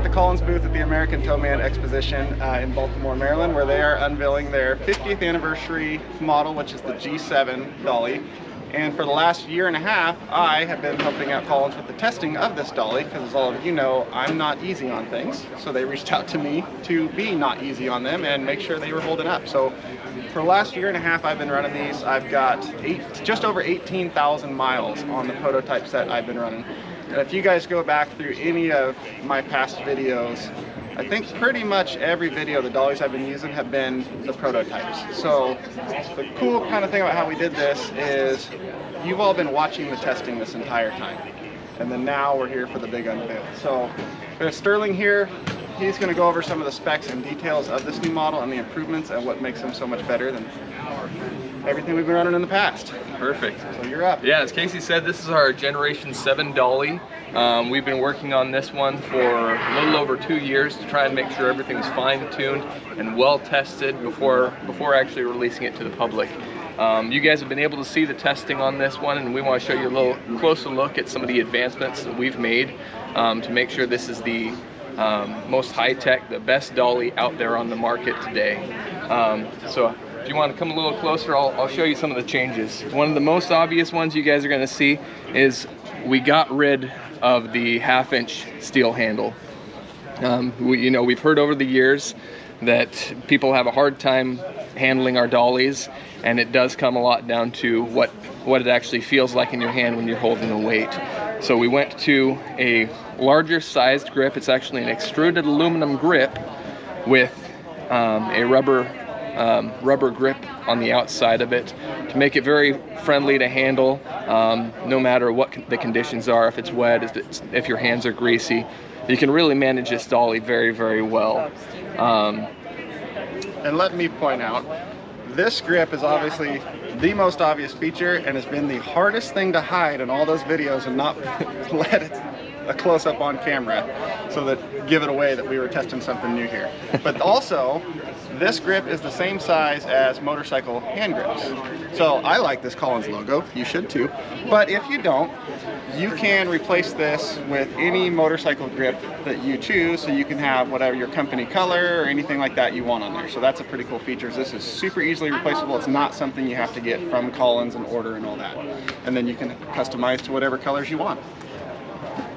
the Collins booth at the American Towman Exposition in Baltimore, Maryland, where they are unveiling their 50th anniversary model, which is the G7 Dolly. And for the last year and a half, I have been helping out Collins with the testing of this dolly, because as all of you know, I'm not easy on things. So they reached out to me to be not easy on them and make sure they were holding up. So for the last year and a half I've been running these. I've got just over 18,000 miles on the prototype set I've been running. And if you guys go back through any of my past videos, I think pretty much every video the dollies I've been using have been the prototypes. So the cool kind of thing about how we did this is you've all been watching the testing this entire time. And then now we're here for the big unveil. So there's Sterling here. He's going to go over some of the specs and details of this new model and the improvements and what makes them so much better than everything we've been running in the past. Perfect. So you're up. Yeah, as Casey said, this is our Generation 7 dolly. We've been working on this one for a little over 2 years to try and make sure everything's fine-tuned and well tested before actually releasing it to the public. You guys have been able to see the testing on this one, and we want to show you a little closer look at some of the advancements that we've made to make sure this is the most high-tech, the best dolly out there on the market today. So if you want to come a little closer, I'll show you some of the changes. One of the most obvious ones you guys are going to see is we got rid of the 1/2-inch steel handle. We've heard over the years that people have a hard time handling our dollies, and it does come a lot down to what it actually feels like in your hand when you're holding a weight. So we went to a larger sized grip. It's actually an extruded aluminum grip with a rubber grip on the outside of it to make it very friendly to handle, no matter what the conditions are. If it's wet, if your hands are greasy, you can really manage this dolly very, very well. And let me point out, this grip is obviously the most obvious feature and has been the hardest thing to hide in all those videos and not let it a close-up on camera so that give it away that we were testing something new here. But also, this grip is the same size as motorcycle hand grips. So I like this Collins logo, you should too. But if you don't, you can replace this with any motorcycle grip that you choose, so you can have whatever your company color or anything like that you want on there. So that's a pretty cool feature. This is super easily replaceable. It's not something you have to get from Collins and order and all that. And then you can customize to whatever colors you want.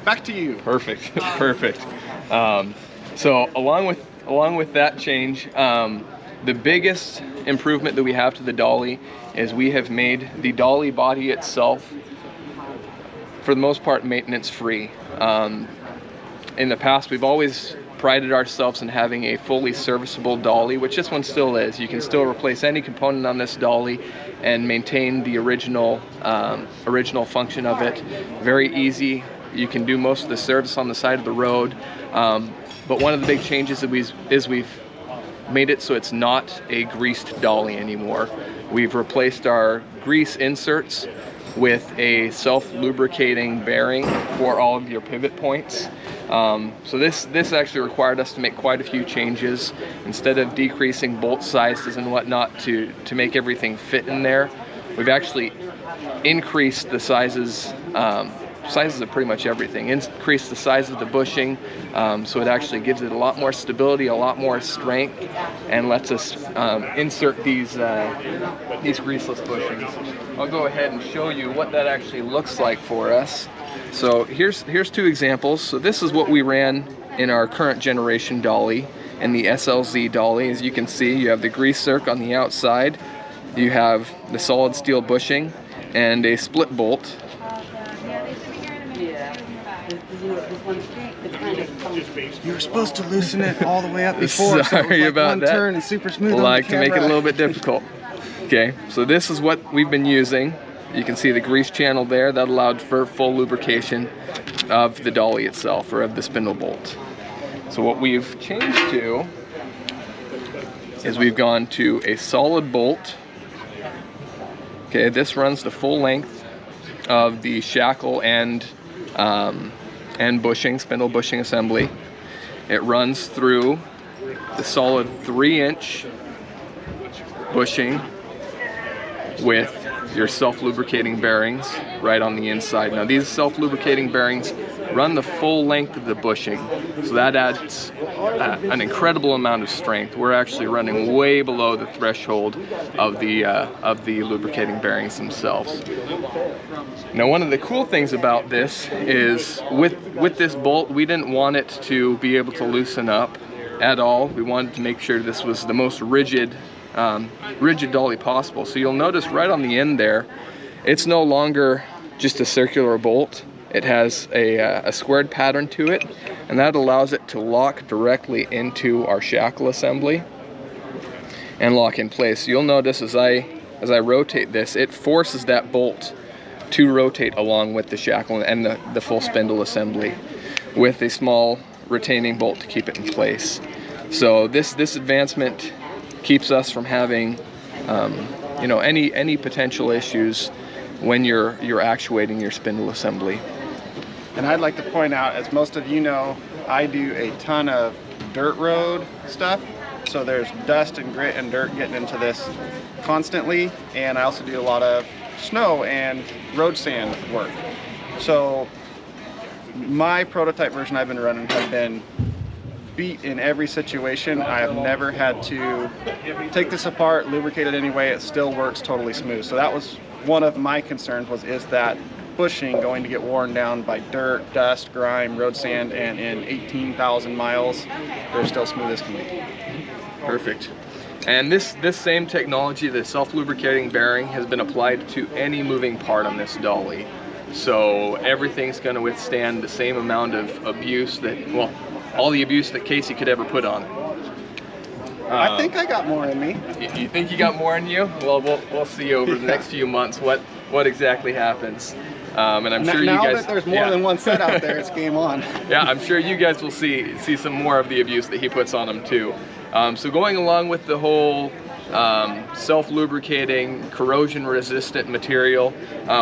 Back to you. Perfect, perfect. So along with that change, the biggest improvement that we have to the dolly is we have made the dolly body itself, for the most part, maintenance free. In the past, we've always prided ourselves in having a fully serviceable dolly, which this one still is. You can still replace any component on this dolly and maintain the original function of it. Very easy. You can do most of the service on the side of the road. But one of the big changes is we've made it so it's not a greased dolly anymore. We've replaced our grease inserts with a self-lubricating bearing for all of your pivot points. So this actually required us to make quite a few changes. Instead of decreasing bolt sizes and whatnot to make everything fit in there, we've actually increased the sizes of pretty much everything. Increase the size of the bushing, so it actually gives it a lot more stability, a lot more strength, and lets us insert these greaseless bushings. I'll go ahead and show you what that actually looks like for us. So here's two examples. So this is what we ran in our current generation dolly and the SLZ dolly. As you can see, you have the grease circ on the outside, you have the solid steel bushing, and a split bolt. You were supposed to loosen it all the way up before. Sorry about that. Turn and super smooth. Like to make it a little bit difficult. Okay, so this is what we've been using. You can see the grease channel there. That allowed for full lubrication of the dolly itself, or of the spindle bolt. So what we've changed to is we've gone to a solid bolt. Okay, this runs the full length of the shackle and bushing, spindle bushing assembly. It runs through the solid 3-inch bushing with your self-lubricating bearings right on the inside. Now these self-lubricating bearings run the full length of the bushing, so that adds an incredible amount of strength. We're actually running way below the threshold of the lubricating bearings themselves. Now one of the cool things about this is with this bolt, we didn't want it to be able to loosen up at all. We wanted to make sure this was the most rigid dolly possible. So you'll notice right on the end there, it's no longer just a circular bolt. It has a squared pattern to it, and that allows it to lock directly into our shackle assembly and lock in place. So you'll notice as I rotate this, it forces that bolt to rotate along with the shackle and the full spindle assembly, with a small retaining bolt to keep it in place. So this advancement keeps us from having you know, any potential issues when you're actuating your spindle assembly. And I'd like to point out, as most of you know, I do a ton of dirt road stuff. So there's dust and grit and dirt getting into this constantly. And I also do a lot of snow and road sand work. So my prototype version I've been running has been beat in every situation. I have never had to take this apart, lubricate it anyway. It still works totally smooth. So that was one of my concerns, is that bushing going to get worn down by dirt, dust, grime, road sand, and in 18,000 miles, they're still smooth as can be. Perfect. And this same technology, the self-lubricating bearing, has been applied to any moving part on this dolly. So everything's going to withstand the same amount of abuse that, well, all the abuse that Casey could ever put on it. I think I got more in me. You think you got more in you? Well, we'll see over the next few months what exactly happens. And I'm sure now you guys, that there's more than one set out there, it's game on. Yeah, I'm sure you guys will see some more of the abuse that he puts on them too. So going along with the whole self-lubricating, corrosion-resistant material,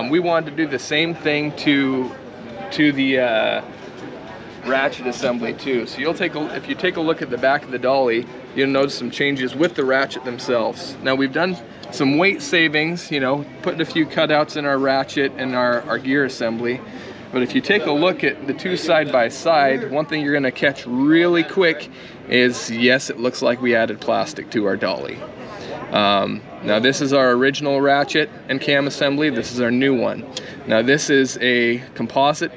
we wanted to do the same thing to the ratchet assembly too. So if you take a look at the back of the dolly, you'll notice some changes with the ratchet themselves. Now we've done some weight savings, you know, putting a few cutouts in our ratchet and our gear assembly. But if you take a look at the two side by side, one thing you're gonna catch really quick is, yes, it looks like we added plastic to our dolly. Now this is our original ratchet and cam assembly. This is our new one. Now this is a composite,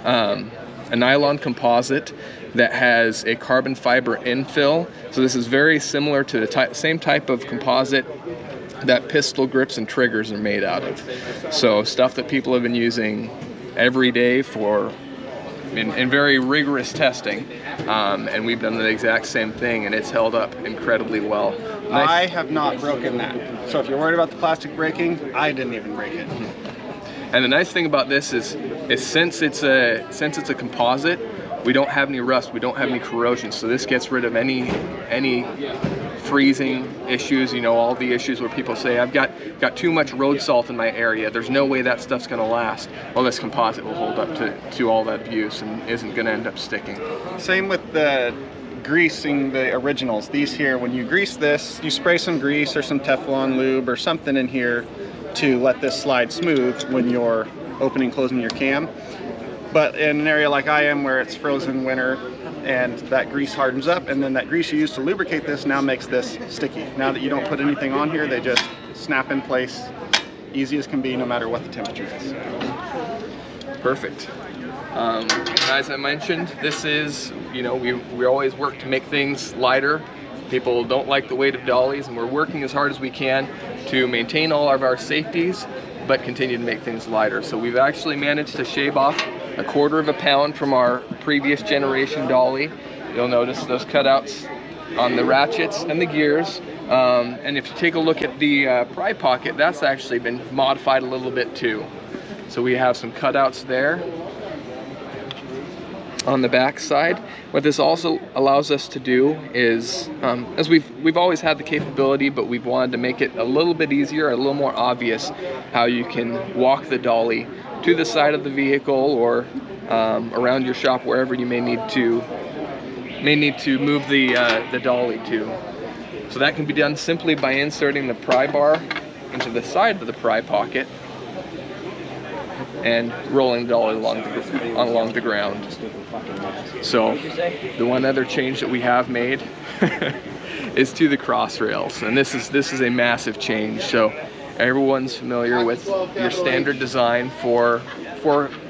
a nylon composite that has a carbon fiber infill. So this is very similar to the same type of composite that pistol grips and triggers are made out of. So stuff that people have been using every day in very rigorous testing, and we've done the exact same thing, and it's held up incredibly well. Nice. I have not broken that. So if you're worried about the plastic breaking, I didn't even break it. And the nice thing about this is since it's a composite, we don't have any rust, we don't have any corrosion, so this gets rid of any freezing issues, you know, all the issues where people say, I've got too much road salt in my area, there's no way that stuff's gonna last. Well, this composite will hold up to all that abuse and isn't gonna end up sticking. Same with the greasing the originals. These here, when you grease this, you spray some grease or some Teflon lube or something in here to let this slide smooth when you're opening and closing your cam. But in an area like I am where it's frozen winter and that grease hardens up, and then that grease you used to lubricate this now makes this sticky. Now that you don't put anything on here, they just snap in place, easy as can be, no matter what the temperature is. Perfect. As I mentioned, this is, you know, we always work to make things lighter. People don't like the weight of dollies, and we're working as hard as we can to maintain all of our safeties, but continue to make things lighter. So we've actually managed to shave off 1/4 pound from our previous generation dolly. You'll notice those cutouts on the ratchets and the gears. And if you take a look at the pry pocket, that's actually been modified a little bit too. So we have some cutouts there on the back side. What this also allows us to do is, as we've always had the capability, but we've wanted to make it a little bit easier, a little more obvious how you can walk the dolly to the side of the vehicle or around your shop, wherever you may need to move the dolly to. So that can be done simply by inserting the pry bar into the side of the pry pocket and rolling the dolly along the ground. So the one other change that we have made is to the cross rails, and this is a massive change. So everyone's familiar with your standard design for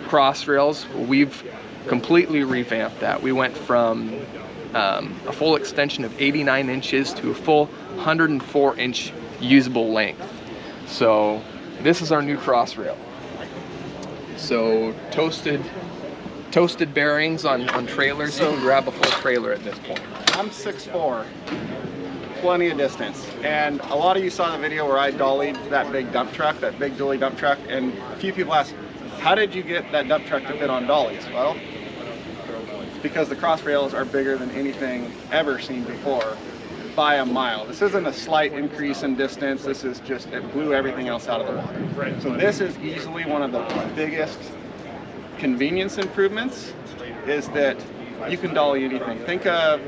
cross rails. We've completely revamped that. We went from a full extension of 89 inches to a full 104-inch usable length. So this is our new cross rail. So toasted bearings on trailers. You can grab a full trailer at this point. I'm 6'4", plenty of distance. And a lot of you saw the video where I dollied that big dump truck, that big dually dump truck, and a few people asked, how did you get that dump truck to fit on dollies? Well, because the cross rails are bigger than anything ever seen before by a mile. This isn't a slight increase in distance, this is just, it blew everything else out of the water. So this is easily one of the biggest convenience improvements, is that you can dolly anything. Think of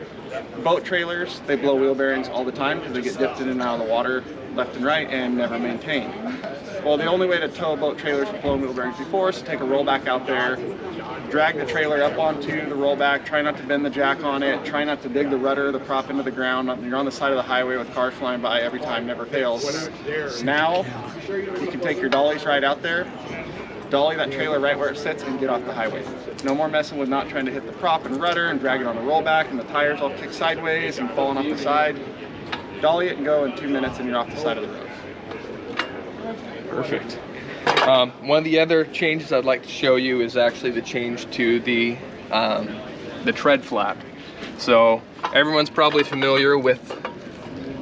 boat trailers, they blow wheel bearings all the time because they get dipped in and out of the water left and right and never maintained. Well, the only way to tow boat trailers with blown wheel bearings before is to take a rollback out there, drag the trailer up onto the rollback, try not to bend the jack on it, try not to dig the rudder, the prop into the ground. You're on the side of the highway with cars flying by every time, never fails. Now, you can take your dollies right out there, dolly that trailer right where it sits, and get off the highway. No more messing with not trying to hit the prop and rudder and drag it on the rollback and the tires all kick sideways and falling off the side. Dolly it and go in 2 minutes and you're off the side of the road. Perfect. One of the other changes I'd like to show you is actually the change to the tread flap. So everyone's probably familiar with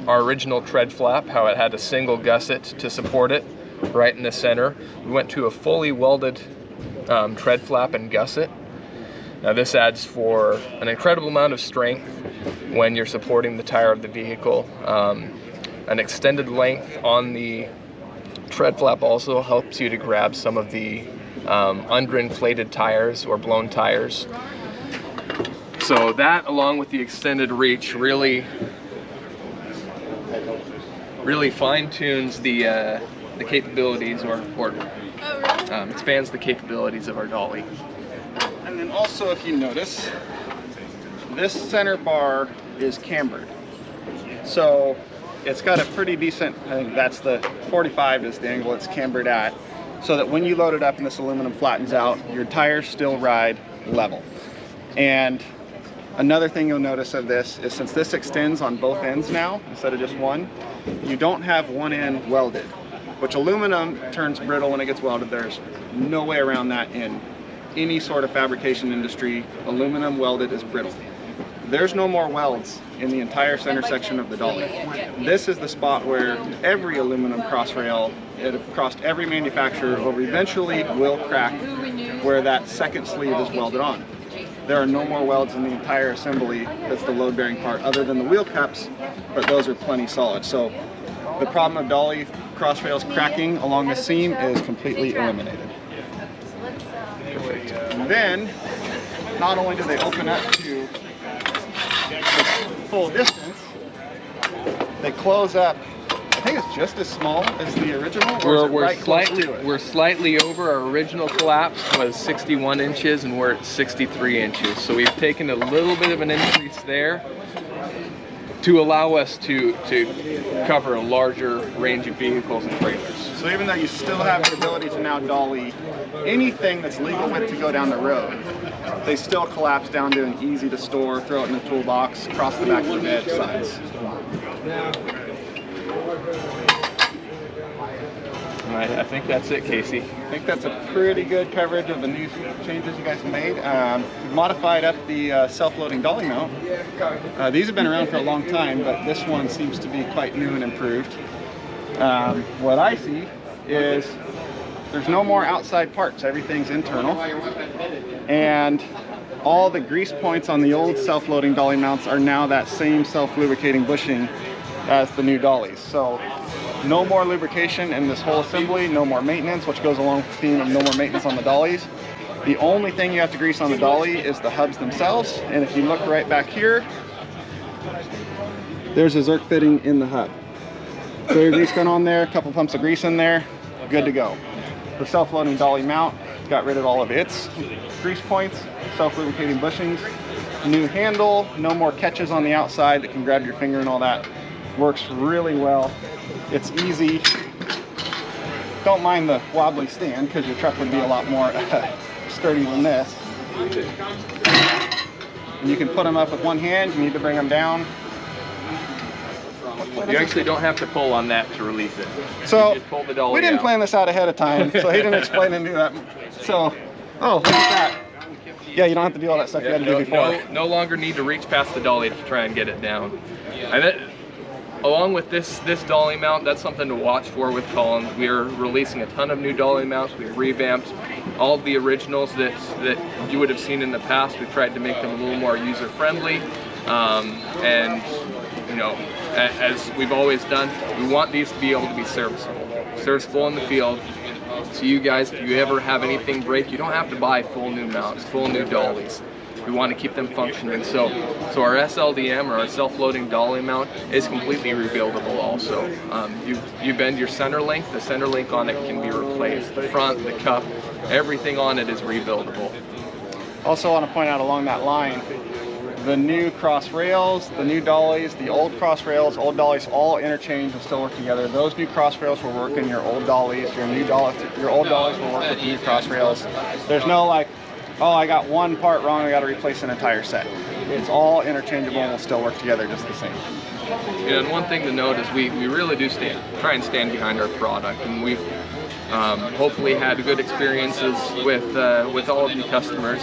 our original tread flap, how it had a single gusset to support it right in the center. We went to a fully welded tread flap and gusset. Now this adds for an incredible amount of strength when you're supporting the tire of the vehicle. An extended length on the tread flap also helps you to grab some of the underinflated tires or blown tires. So that, along with the extended reach, really fine-tunes the capabilities, or expands the capabilities of our dolly. And then also, if you notice, this center bar is cambered. So it's got a pretty decent, I think that's the 45 is the angle it's cambered at, so that when you load it up and this aluminum flattens out, your tires still ride level. And another thing you'll notice of this is, since this extends on both ends now instead of just one, you don't have one end welded, which aluminum turns brittle when it gets welded. There's no way around that in any sort of fabrication industry. Aluminum welded is brittle. There's no more welds in the entire center section of the dolly. This is the spot where every aluminum cross rail, across every manufacturer, over eventually will crack where that second sleeve is welded on. There are no more welds in the entire assembly that's the load bearing part, other than the wheel cups, but those are plenty solid. So the problem of dolly cross rails cracking along the seam is completely eliminated. And then, not only do they open up to full distance, they close up. I think it's just as small as the original. We're slightly over. Our original collapse was 61 inches and we're at 63 inches. So we've taken a little bit of an increase there to allow us to cover a larger range of vehicles and trailers. So even though you still have the ability to now dolly anything that's legal width to go down the road, they still collapse down to an easy to store, throw it in the toolbox, across the back of the bed size. All right, I think that's it, Casey. I think that's a pretty good coverage of the new changes you guys have made. We've modified up the self-loading dolly mount. These have been around for a long time, but this one seems to be quite new and improved. What I see is there's no more outside parts, everything's internal. And all the grease points on the old self-loading dolly mounts are now that same self-lubricating bushing as the new dollies. So no more lubrication in this whole assembly, no more maintenance, which goes along with the theme of no more maintenance on the dollies. The only thing you have to grease on the dolly is the hubs themselves. And if you look right back here, there's a Zerk fitting in the hub. Throw your grease gun on there, a couple pumps of grease in there, good to go. The self-loading dolly mount got rid of all of its grease points, self-lubricating bushings, new handle, no more catches on the outside that can grab your finger and all that. Works really well. It's easy. Don't mind the wobbly stand because your truck would be a lot more sturdy than this. And you can put them up with one hand. You need to bring them down. You actually don't have to pull on that to release it. So you just pull the dolly we didn't out. plan this out ahead of time, so he didn't explain and do that. So, oh, look at that. Yeah, you don't have to do all that stuff you had to do before. No longer need to reach past the dolly to try and get it down. And it, along with this dolly mount, that's something to watch for with Collins. We are releasing a ton of new dolly mounts. We've revamped all of the originals that you would have seen in the past. We've tried to make them a little more user-friendly. And you know, as we've always done, we want these to be able to be serviceable in the field. So you guys, if you ever have anything break, you don't have to buy full new mounts, full new dollies. We want to keep them functioning. So our SLDM, or our self-loading dolly mount, is completely rebuildable also. You bend your center link, the center link on it can be replaced. The front, the cup, everything on it is rebuildable. Also want to point out along that line, the new cross rails, the new dollies, the old cross rails, old dollies, all interchange and still work together. Those new cross rails will work in your old dollies. Your old dollies will work with the new cross rails. There's no like, oh, I got one part wrong, I got to replace an entire set. It's all interchangeable and will still work together just the same. Yeah, and one thing to note is we really do try and stand behind our product, and we've hopefully had good experiences with all of you customers.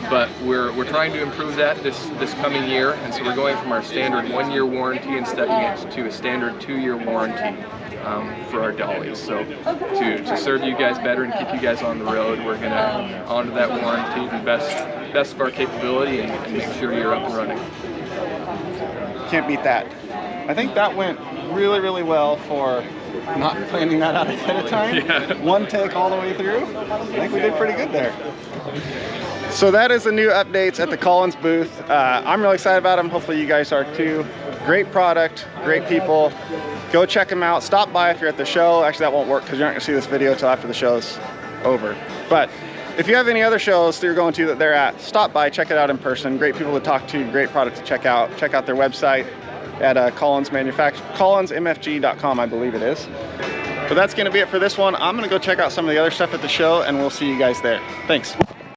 But we're trying to improve that this coming year, and so we're going from our standard 1-year warranty and stepping it to a standard 2-year warranty for our dollies. So to serve you guys better and keep you guys on the road, we're going to honor that warranty to the best of our capability and make sure you're up and running. Can't beat that. I think that went really, really well for not planning that out ahead of time. Yeah. One take all the way through. I think we did pretty good there. So that is the new updates at the Collins booth. I'm really excited about them. Hopefully you guys are too. Great product, great people. Go check them out. Stop by if you're at the show. Actually, that won't work because you're not going to see this video until after the show's over. But if you have any other shows that you're going to that they're at, stop by, check it out in person. Great people to talk to, great product to check out. Check out their website at collinsmfg.com, I believe it is. But that's going to be it for this one. I'm going to go check out some of the other stuff at the show, and we'll see you guys there. Thanks.